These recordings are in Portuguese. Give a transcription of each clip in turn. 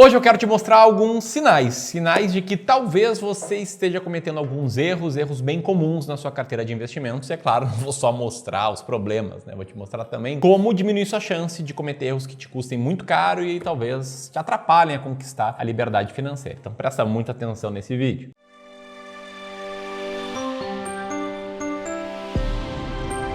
Hoje eu quero te mostrar alguns sinais de que talvez você esteja cometendo alguns erros bem comuns na sua carteira de investimentos. E é claro, não vou só mostrar os problemas, né? Vou te mostrar também como diminuir sua chance de cometer erros que te custem muito caro e talvez te atrapalhem a conquistar a liberdade financeira. Então presta muita atenção nesse vídeo.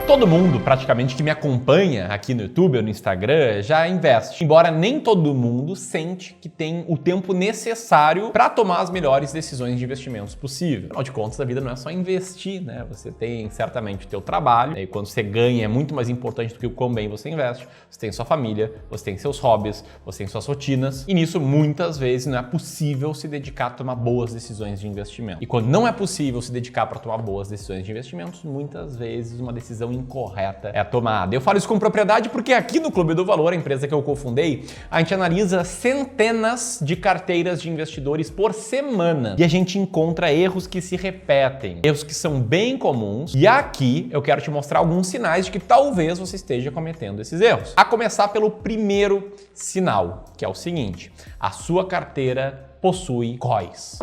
Todo mundo, praticamente, que me acompanha aqui no YouTube ou no Instagram já investe, embora nem todo mundo sente que tem o tempo necessário para tomar as melhores decisões de investimentos possíveis. Afinal de contas, a vida não é só investir, né? Você tem certamente o teu trabalho, e quando você ganha é muito mais importante do que o quão bem você investe. Você tem sua família, você tem seus hobbies, você tem suas rotinas, e nisso muitas vezes não é possível se dedicar a tomar boas decisões de investimento. E quando não é possível se dedicar para tomar boas decisões de investimentos, muitas vezes uma decisão incorreta é a tomada. Eu falo isso com propriedade porque aqui no Clube do Valor, a empresa que eu cofundei, a gente analisa centenas de carteiras de investidores por semana e a gente encontra erros que se repetem, erros que são bem comuns, e aqui eu quero te mostrar alguns sinais de que talvez você esteja cometendo esses erros. A começar pelo primeiro sinal, que é o seguinte: a sua carteira possui COIs.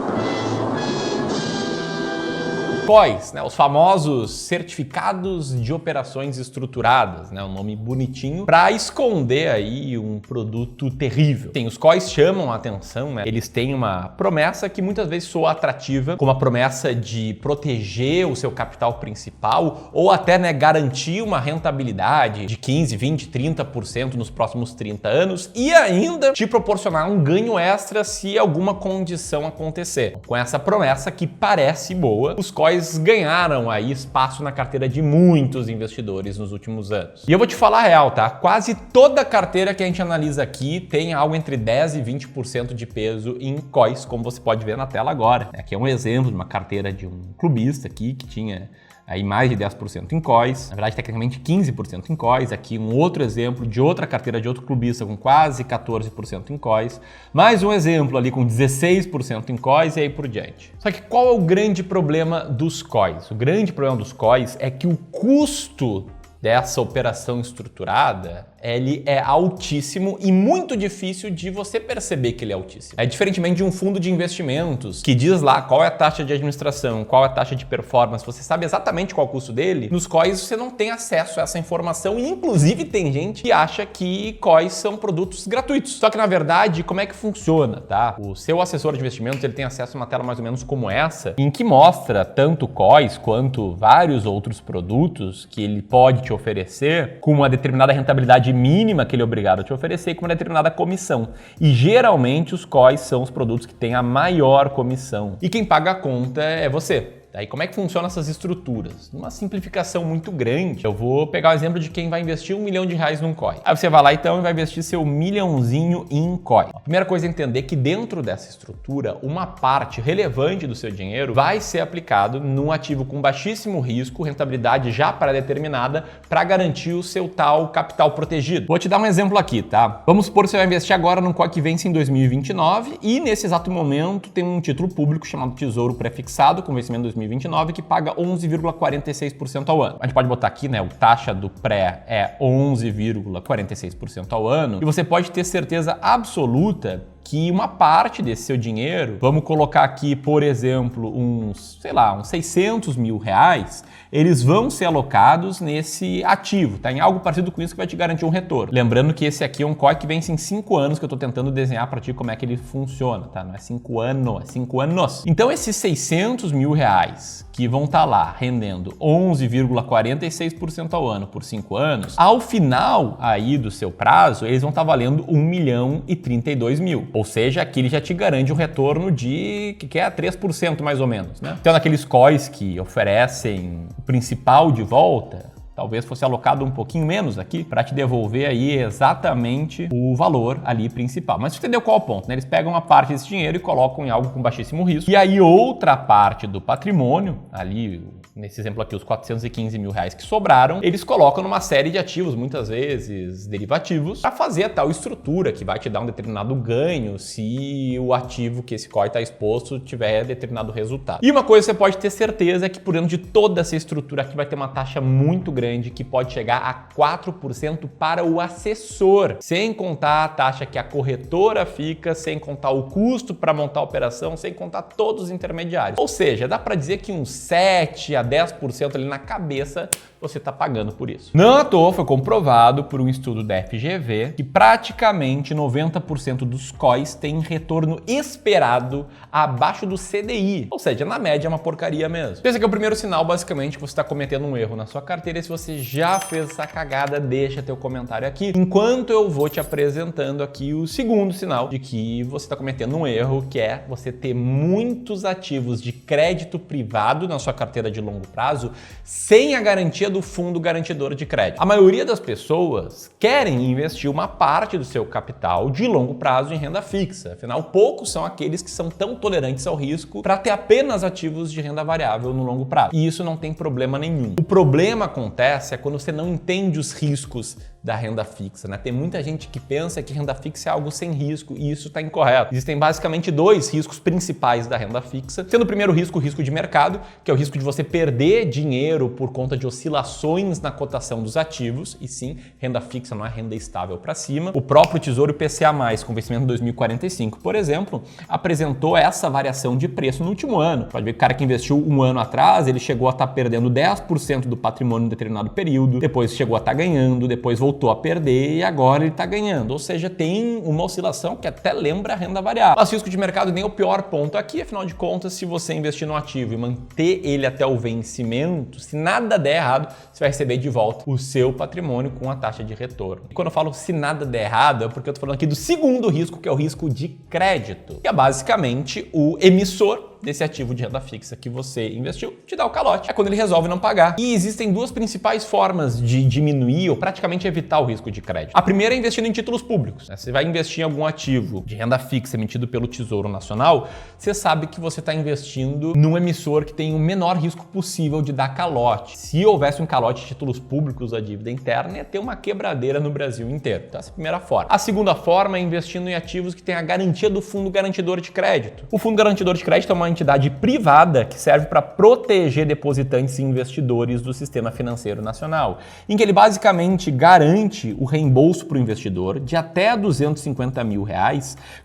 COIs, né, os famosos certificados de operações estruturadas, né, um nome bonitinho para esconder aí um produto terrível. Os COIs chamam a atenção, né, eles têm uma promessa que muitas vezes soa atrativa, como a promessa de proteger o seu capital principal ou até, né, garantir uma rentabilidade de 15, 20, 30% nos próximos 30 anos e ainda te proporcionar um ganho extra se alguma condição acontecer. Com essa promessa que parece boa, os COIs ganharam aí espaço na carteira de muitos investidores nos últimos anos. E eu vou te falar a real, tá? Quase toda carteira que a gente analisa aqui tem algo entre 10% e 20% de peso em COIs, como você pode ver na tela agora. Aqui é um exemplo de uma carteira de um clubista aqui que tinha aí mais de 10% em COIs, na verdade tecnicamente 15% em COIs, aqui um outro exemplo de outra carteira de outro clubista com quase 14% em COIs, mais um exemplo ali com 16% em COIs e aí por diante. Só que qual é o grande problema dos COIs? O grande problema dos COIs é que o custo dessa operação estruturada, ele é altíssimo e muito difícil de você perceber que ele é altíssimo. É diferentemente de um fundo de investimentos que diz lá qual é a taxa de administração, qual é a taxa de performance, você sabe exatamente qual é o custo dele. Nos COIs você não tem acesso a essa informação e inclusive tem gente que acha que COIs são produtos gratuitos. Só que na verdade, como é que funciona, tá? O seu assessor de investimentos, ele tem acesso a uma tela mais ou menos como essa, em que mostra tanto COIs quanto vários outros produtos que ele pode te oferecer com uma determinada rentabilidade mínima que ele é obrigado a te oferecer com uma determinada comissão. E geralmente os COIs são os produtos que têm a maior comissão. E quem paga a conta é você. Aí como é que funcionam essas estruturas? Numa simplificação muito grande, eu vou pegar o exemplo de quem vai investir R$1 milhão num COI. Aí você vai lá então e vai investir seu milhãozinho em COI. A primeira coisa é entender que dentro dessa estrutura, uma parte relevante do seu dinheiro vai ser aplicado num ativo com baixíssimo risco, rentabilidade já pré-determinada, para garantir o seu tal capital protegido. Vou te dar um exemplo aqui, tá? Vamos supor que você vai investir agora num COI que vence em 2029 e nesse exato momento tem um título público chamado Tesouro Prefixado, com vencimento em 2029, que paga 11,46% ao ano. A gente pode botar aqui, né, o taxa do pré é 11,46% ao ano, e você pode ter certeza absoluta que uma parte desse seu dinheiro, vamos colocar aqui, por exemplo, uns 600 mil reais, eles vão ser alocados nesse ativo, tá? Em algo parecido com isso que vai te garantir um retorno. Lembrando que esse aqui é um COI que vence em 5 anos, que eu tô tentando desenhar para ti como é que ele funciona, tá? Não é 5 anos, é 5 anos. Então esses 600 mil reais que vão estar lá rendendo 11,46% ao ano por 5 anos, ao final aí do seu prazo, eles vão estar valendo 1.032.000. Ou seja, aqui ele já te garante um retorno de, que é 3% mais ou menos, né? Então, naqueles COIs que oferecem o principal de volta, talvez fosse alocado um pouquinho menos aqui para te devolver aí exatamente o valor ali principal. Mas você entendeu qual é o ponto, né? Eles pegam uma parte desse dinheiro e colocam em algo com baixíssimo risco. E aí outra parte do patrimônio, ali nesse exemplo aqui, os 415 mil reais que sobraram, eles colocam numa série de ativos, muitas vezes derivativos, para fazer a tal estrutura que vai te dar um determinado ganho se o ativo que esse COI está exposto tiver determinado resultado. E uma coisa que você pode ter certeza é que por dentro de toda essa estrutura aqui vai ter uma taxa muito grande grande que pode chegar a 4% para o assessor, sem contar a taxa que a corretora fica, sem contar o custo para montar a operação, sem contar todos os intermediários. Ou seja, dá para dizer que uns 7 a 10% ali na cabeça você está pagando por isso. Não à toa foi comprovado por um estudo da FGV que praticamente 90% dos COIs têm retorno esperado abaixo do CDI. Ou seja, na média é uma porcaria mesmo. Esse aqui é o primeiro sinal, basicamente, que você está cometendo um erro na sua carteira. E se você já fez essa cagada, deixa teu comentário aqui, enquanto eu vou te apresentando aqui o segundo sinal de que você está cometendo um erro, que é você ter muitos ativos de crédito privado na sua carteira de longo prazo sem a garantia do fundo garantidor de crédito. A maioria das pessoas querem investir uma parte do seu capital de longo prazo em renda fixa. Afinal, poucos são aqueles que são tão tolerantes ao risco para ter apenas ativos de renda variável no longo prazo. E isso não tem problema nenhum. O problema acontece quando você não entende os riscos da renda fixa, né? Tem muita gente que pensa que renda fixa é algo sem risco e isso está incorreto. Existem basicamente dois riscos principais da renda fixa, sendo o primeiro risco o risco de mercado, que é o risco de você perder dinheiro por conta de oscilações na cotação dos ativos, e sim, renda fixa não é renda estável para cima. O próprio Tesouro IPCA+, com vencimento em 2045, por exemplo, apresentou essa variação de preço no último ano. Pode ver que o cara que investiu um ano atrás, ele chegou a estar perdendo 10% do patrimônio em determinado período, depois chegou a estar ganhando, depois voltou a perder e agora ele está ganhando. Ou seja, tem uma oscilação que até lembra a renda variável. Mas o risco de mercado nem é o pior ponto aqui, afinal de contas, se você investir no ativo e manter ele até o vencimento, se nada der errado, você vai receber de volta o seu patrimônio com a taxa de retorno. E quando eu falo se nada der errado, é porque eu estou falando aqui do segundo risco, que é o risco de crédito, que é basicamente o emissor desse ativo de renda fixa que você investiu te dá o calote. É quando ele resolve não pagar. E existem duas principais formas de diminuir ou praticamente evitar o risco de crédito. A primeira é investindo em títulos públicos. Você vai investir em algum ativo de renda fixa emitido pelo Tesouro Nacional, você sabe que você está investindo num emissor que tem o menor risco possível de dar calote. Se houvesse um calote de títulos públicos da dívida interna, ia ter uma quebradeira no Brasil inteiro. Então, essa é a primeira forma. A segunda forma é investindo em ativos que têm a garantia do Fundo Garantidor de Crédito. O Fundo Garantidor de Crédito é uma entidade privada que serve para proteger depositantes e investidores do sistema financeiro nacional, em que ele basicamente garante o reembolso para o investidor de até R$250 mil,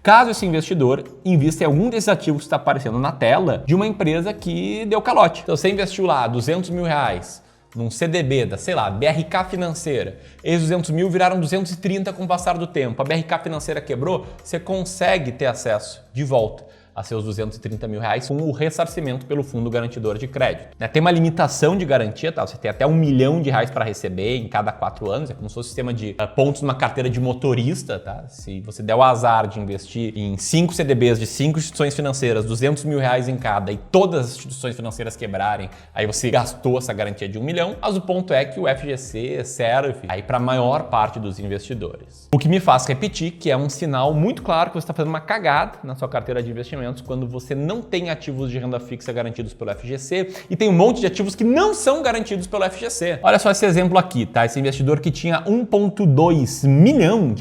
caso esse investidor invista em algum desses ativos que está aparecendo na tela de uma empresa que deu calote. Então você investiu lá R$200 mil num CDB da, sei lá, BRK Financeira. Esses 200 mil viraram 230 com o passar do tempo. A BRK Financeira quebrou, você consegue ter acesso de volta a seus R$230 mil com o ressarcimento pelo Fundo Garantidor de Crédito. Tem uma limitação de garantia, tá? Você tem até R$1 milhão para receber em cada 4 anos, é como se fosse um sistema de pontos numa carteira de motorista, tá? Se você der o azar de investir em 5 CDBs de 5 instituições financeiras, R$200 mil em cada, e todas as instituições financeiras quebrarem, aí você gastou essa garantia de R$1 milhão, mas o ponto é que o FGC serve aí para a maior parte dos investidores. O que me faz repetir que é um sinal muito claro que você está fazendo uma cagada na sua carteira de investimento quando você não tem ativos de renda fixa garantidos pelo FGC e tem um monte de ativos que não são garantidos pelo FGC. Olha só esse exemplo aqui, tá? Esse investidor que tinha R$1,2 milhão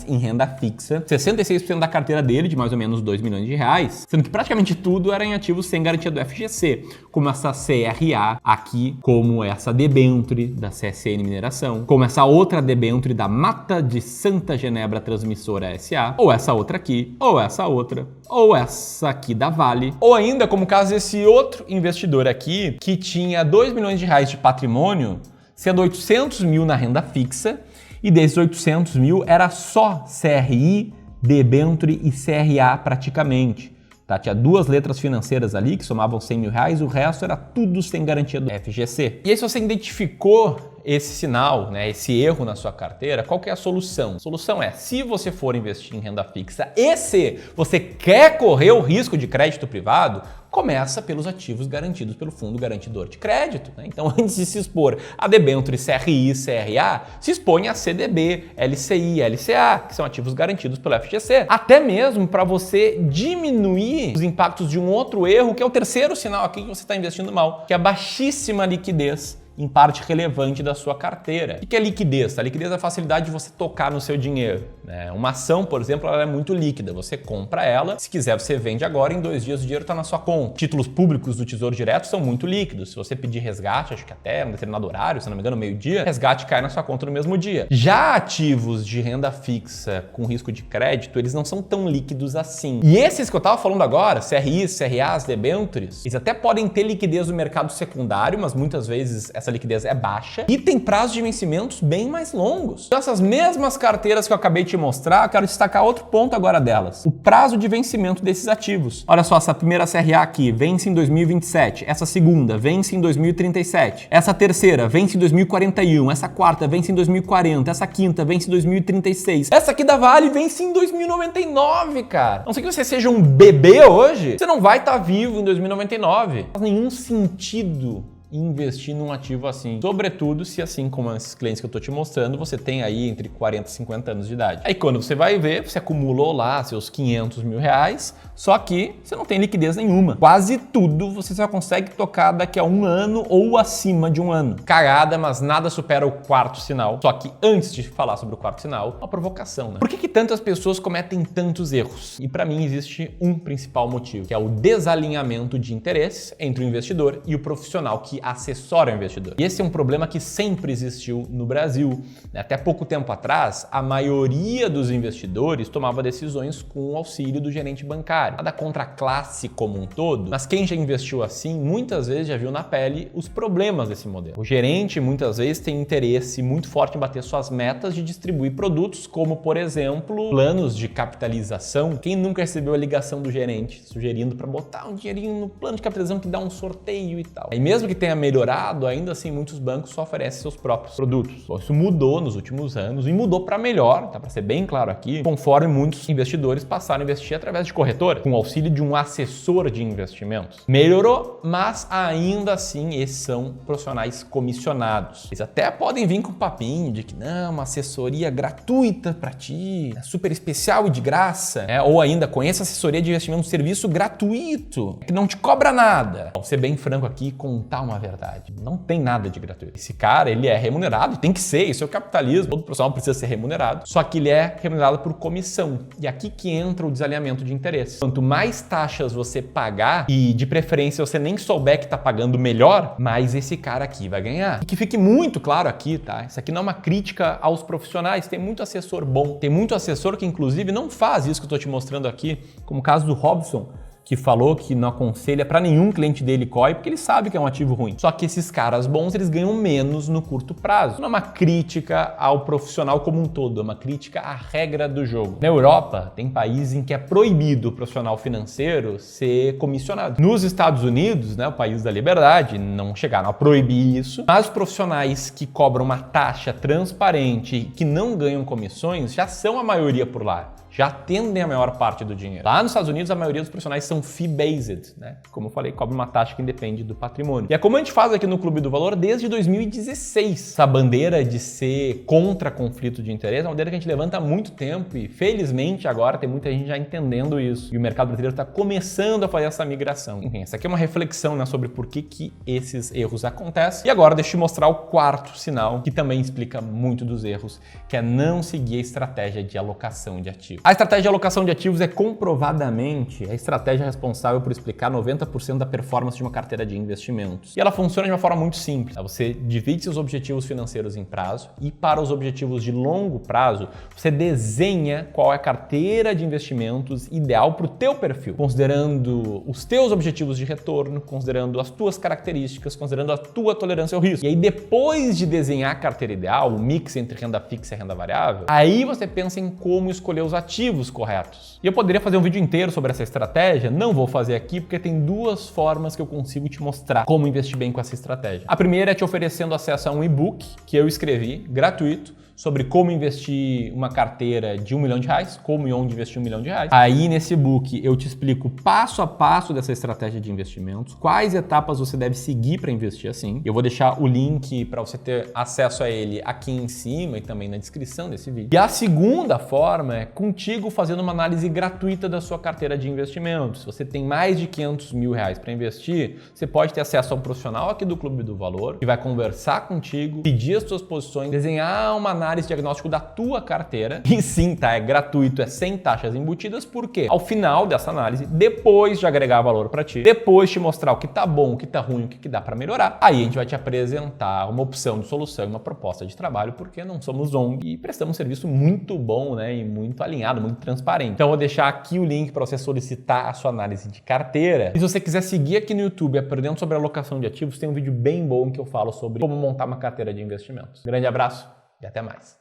em renda fixa, 66% da carteira dele, de mais ou menos R$2 milhões, sendo que praticamente tudo era em ativos sem garantia do FGC, como essa CRA aqui, como essa debenture da CSN Mineração, como essa outra debenture da Mata de Santa Genebra Transmissora SA, ou essa outra aqui, ou essa outra, ou essa aqui da Vale, ou ainda como o caso desse outro investidor aqui que tinha R$2 milhões de patrimônio, sendo 800 mil na renda fixa, e desses 800 mil era só CRI, debenture e CRA praticamente. Tá? Tinha 2 letras financeiras ali que somavam R$100 mil, o resto era tudo sem garantia do FGC. E aí, se você identificou esse sinal, né, esse erro na sua carteira, qual que é a solução? A solução é, se você for investir em renda fixa e se você quer correr o risco de crédito privado, começa pelos ativos garantidos pelo Fundo Garantidor de Crédito, né? Então, antes de se expor a debenture CRI, CRA, se expõe a CDB, LCI, LCA, que são ativos garantidos pelo FGC. Até mesmo para você diminuir os impactos de um outro erro, que é o terceiro sinal aqui que você está investindo mal, que é a baixíssima liquidez em parte relevante da sua carteira. O que é liquidez? A liquidez é a facilidade de você tocar no seu dinheiro, né? Uma ação, por exemplo, ela é muito líquida. Você compra ela, se quiser você vende agora, em 2 dias o dinheiro está na sua conta. Títulos públicos do Tesouro Direto são muito líquidos. Se você pedir resgate, acho que até um determinado horário, se não me engano, meio-dia, resgate cai na sua conta no mesmo dia. Já ativos de renda fixa com risco de crédito, eles não são tão líquidos assim. E esses que eu estava falando agora, CRIs, CRAs, debêntures, eles até podem ter liquidez no mercado secundário, mas muitas vezes essa liquidez é baixa e tem prazos de vencimentos bem mais longos. Então, essas mesmas carteiras que eu acabei de te mostrar, eu quero destacar outro ponto agora delas. O prazo de vencimento desses ativos. Olha só, essa primeira CRA aqui vence em 2027, essa segunda vence em 2037, essa terceira vence em 2041, essa quarta vence em 2040, essa quinta vence em 2036, essa aqui da Vale vence em 2099, cara. A não ser que você seja um bebê hoje, você não vai estar vivo em 2099. Não faz nenhum sentido investir num ativo assim. Sobretudo se, assim como esses clientes que eu tô te mostrando, você tem aí entre 40 e 50 anos de idade. Aí quando você vai ver, você acumulou lá seus 500 mil reais, só que você não tem liquidez nenhuma. Quase tudo você só consegue tocar daqui a 1 ano ou acima de 1 ano. Cagada, mas nada supera o quarto sinal. Só que antes de falar sobre o quarto sinal, uma provocação, né? Por que tantas pessoas cometem tantos erros? E para mim existe um principal motivo, que é o desalinhamento de interesses entre o investidor e o profissional que assessora o investidor. E esse é um problema que sempre existiu no Brasil. Até pouco tempo atrás, a maioria dos investidores tomava decisões com o auxílio do gerente bancário. Nada contra a classe como um todo, mas quem já investiu assim, muitas vezes já viu na pele os problemas desse modelo. O gerente, muitas vezes, tem interesse muito forte em bater suas metas de distribuir produtos, como, por exemplo, planos de capitalização. Quem nunca recebeu a ligação do gerente sugerindo para botar um dinheirinho no plano de capitalização que dá um sorteio e tal. E mesmo que tenha melhorado, ainda assim muitos bancos só oferecem seus próprios produtos. Bom, isso mudou nos últimos anos e mudou para melhor, tá? Para ser bem claro aqui, conforme muitos investidores passaram a investir através de corretora, com o auxílio de um assessor de investimentos. Melhorou, mas ainda assim esses são profissionais comissionados. Eles até podem vir com um papinho de que não, uma assessoria gratuita para ti, super especial e de graça, né? Ou ainda conheça assessoria de investimento, um serviço gratuito, que não te cobra nada. Vou ser bem franco aqui e contar uma verdade. Não tem nada de gratuito. Esse cara, ele é remunerado, tem que ser, isso é o capitalismo, todo profissional precisa ser remunerado, só que ele é remunerado por comissão. E aqui que entra o desalinhamento de interesse. Quanto mais taxas você pagar, e de preferência você nem souber que tá pagando melhor, mais esse cara aqui vai ganhar. E que fique muito claro aqui, tá? Isso aqui não é uma crítica aos profissionais, tem muito assessor bom, tem muito assessor que inclusive não faz isso que eu tô te mostrando aqui, como o caso do Robson, que falou que não aconselha para nenhum cliente dele COI, porque ele sabe que é um ativo ruim. Só que esses caras bons, eles ganham menos no curto prazo. Não é uma crítica ao profissional como um todo, é uma crítica à regra do jogo. Na Europa, tem países em que é proibido o profissional financeiro ser comissionado. Nos Estados Unidos, né, o país da liberdade, não chegaram a proibir isso, mas os profissionais que cobram uma taxa transparente e que não ganham comissões já são a maioria por lá. Já atendem a maior parte do dinheiro. Lá nos Estados Unidos, a maioria dos profissionais são fee-based, né? Como eu falei, cobra uma taxa que independe do patrimônio. E é como a gente faz aqui no Clube do Valor desde 2016. Essa bandeira de ser contra conflito de interesse é uma bandeira que a gente levanta há muito tempo e, felizmente, agora tem muita gente já entendendo isso. E o mercado brasileiro está começando a fazer essa migração. Enfim, essa aqui é uma reflexão, né, sobre por que esses erros acontecem. E agora, deixa eu te mostrar o quarto sinal, que também explica muito dos erros, que é não seguir a estratégia de alocação de ativos. A estratégia de alocação de ativos é comprovadamente a estratégia responsável por explicar 90% da performance de uma carteira de investimentos. E ela funciona de uma forma muito simples. Você divide seus objetivos financeiros em prazo e para os objetivos de longo prazo, você desenha qual é a carteira de investimentos ideal para o teu perfil, considerando os teus objetivos de retorno, considerando as tuas características, considerando a tua tolerância ao risco. E aí, depois de desenhar a carteira ideal, o mix entre renda fixa e renda variável, aí você pensa em como escolher os ativos corretos. E eu poderia fazer um vídeo inteiro sobre essa estratégia, não vou fazer aqui porque tem 2 formas que eu consigo te mostrar como investir bem com essa estratégia. A primeira é te oferecendo acesso a um e-book que eu escrevi, gratuito, sobre como investir uma carteira de R$1 milhão, como e onde investir R$1 milhão. Aí nesse e-book eu te explico passo a passo dessa estratégia de investimentos, quais etapas você deve seguir para investir assim. Eu vou deixar o link para você ter acesso a ele aqui em cima e também na descrição desse vídeo. E a segunda forma é contigo fazendo uma análise gratuita da sua carteira de investimentos. Se você tem mais de R$500 mil para investir, você pode ter acesso a um profissional aqui do Clube do Valor que vai conversar contigo, pedir as suas posições, desenhar uma análise diagnóstico da tua carteira. E sim, tá? É gratuito, é sem taxas embutidas, porque ao final dessa análise, depois de agregar valor para ti, depois de te mostrar o que tá bom, o que tá ruim, o que dá para melhorar, aí a gente vai te apresentar uma opção de solução, uma proposta de trabalho, porque não somos ONG e prestamos um serviço muito bom, né? E muito alinhado, muito transparente. Então eu vou deixar aqui o link para você solicitar a sua análise de carteira. E se você quiser seguir aqui no YouTube aprendendo sobre alocação de ativos, tem um vídeo bem bom que eu falo sobre como montar uma carteira de investimentos. Grande abraço e até mais.